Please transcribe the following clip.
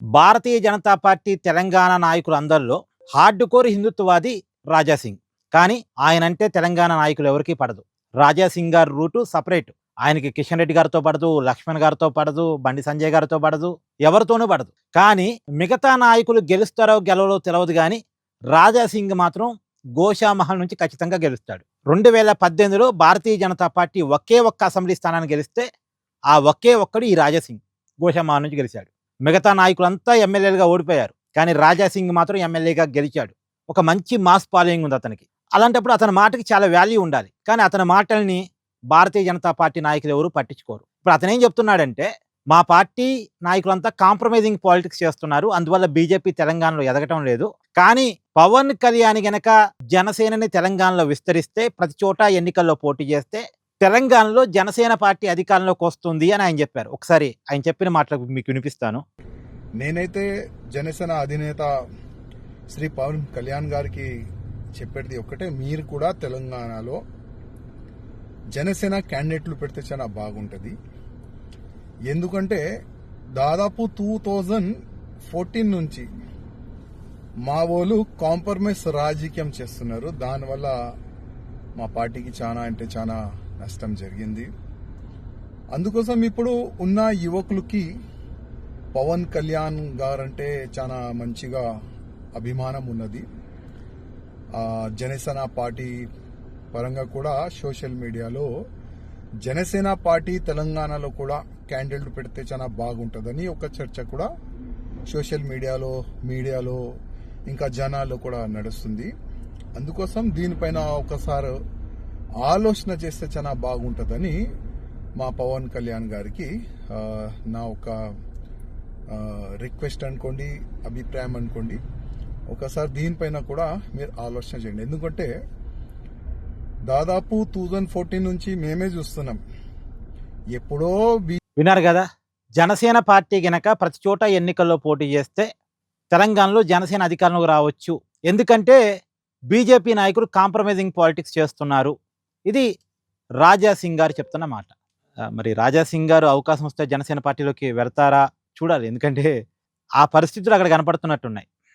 భారతీయ Janata party Telangana నాయకులందరిలో hard core హిందుత్వవాది రాజాసింగ్. కానీ ఆయనంటే తెలంగాణ నాయకులు ఎవరికీ పడదు. రాజాసింగ్ గారి రూటు సపరేట్. ఆయనకి కిషన్ రెడ్డి గారితో పడదు, లక్ష్మణ్ గారితో పడదు, బండి సంజయ్ గారితో పడదు, ఎవరితోనూ పడదు. కానీ మిగతా నాయకులు గెలుస్తారో గెలవలో తెలియదు. కానీ రాజాసింగ్ మాత్రం గోషామహల్ నుంచి ఖచ్చితంగా గెలుస్తాడు. 2018లో భారతీయ జనతా పార్టీ ఒకే ఒక్క అసెంబ్లీ స్థానాన్ని గెలిస్తే ఆ ఒకే ఒక్కడు ఈ రాజాసింగ్ గోషామహల్ నుంచి గెలిచాడు. మిగతా నాయకులంతా ఎమ్మెల్యేలుగా ఓడిపోయారు. కానీ రాజాసింగ్ మాత్రం ఎమ్మెల్యేగా గెలిచాడు. ఒక మంచి మాస్ ఫాలోయింగ్ ఉంది అతనికి. అలాంటప్పుడు అతని మాటకి చాలా వాల్యూ ఉండాలి. కానీ అతని మాటల్ని భారతీయ జనతా పార్టీ నాయకులు ఎవరు పట్టించుకోరు. ఇప్పుడు అతను ఏం చెప్తున్నాడంటే, మా పార్టీ నాయకులంతా కాంప్రమైజింగ్ పాలిటిక్స్ చేస్తున్నారు, అందువల్ల బీజేపీ తెలంగాణలో ఎదగటం లేదు. కానీ పవన్ కళ్యాణ్ గనక జనసేనని తెలంగాణలో విస్తరిస్తే, ప్రతి చోట ఎన్నికల్లో పోటీ చేస్తే తెలంగాణలో జనసేన పార్టీ అధికారంలోకి వస్తుంది అని ఆయన చెప్పారు. ఒకసారి ఆయన చెప్పిన మాటలకు మీకు వినిపిస్తాను. నేనైతే జనసేన అధినేత శ్రీ పవన్ కళ్యాణ్ గారికి చెప్పేది ఒక్కటే, మీరు కూడా తెలంగాణలో జనసేన క్యాండిడేట్లు పెడితే చాలా బాగుంటుంది. ఎందుకంటే దాదాపు 2014 నుంచి మా వాళ్ళు కాంప్రమైజ్ రాజకీయం చేస్తున్నారు. దానివల్ల మా పార్టీకి చాలా అంటే చాలా నష్టం జరిగింది. అందుకోసం ఇప్పుడు ఉన్న యువకులకి పవన్ కళ్యాణ్ గారంటే చాలా మంచిగా అభిమానం ఉన్నది. జనసేన పార్టీ పరంగా కూడా సోషల్ మీడియాలో జనసేన పార్టీ తెలంగాణలో కూడా క్యాండిడేట్లు పెడితే చాలా బాగుంటుందని ఒక చర్చ కూడా సోషల్ మీడియాలో ఇంకా జనాల్లో కూడా నడుస్తుంది. అందుకోసం దీనిపైన ఒకసారి ఆలోచన చేస్తే చాలా బాగుంటుందని మా పవన్ కళ్యాణ్ గారికి నా ఒక రిక్వెస్ట్ అనుకోండి, అభిప్రాయం అనుకోండి. ఒకసారి దీనిపైన కూడా మీరు ఆలోచన చేయండి. ఎందుకంటే దాదాపు 2014 నుంచి మేమే చూస్తున్నాం. ఎప్పుడో విన్నారు కదా, జనసేన పార్టీ గనక ప్రతి చోట ఎన్నికల్లో పోటీ చేస్తే తెలంగాణలో జనసేన అధికారంలోకి రావచ్చు. ఎందుకంటే బీజేపీ నాయకులు కాంప్రమైజింగ్ పాలిటిక్స్ చేస్తున్నారు. ఇది రాజాసింగ్ గారు చెప్తున్న మాట. మరి రాజాసింగ్ గారు అవకాశం వస్తే జనసేన పార్టీలోకి వెళ్తారా చూడాలి. ఎందుకంటే ఆ పరిస్థితులు అక్కడ కనపడుతున్నట్టున్నాయి.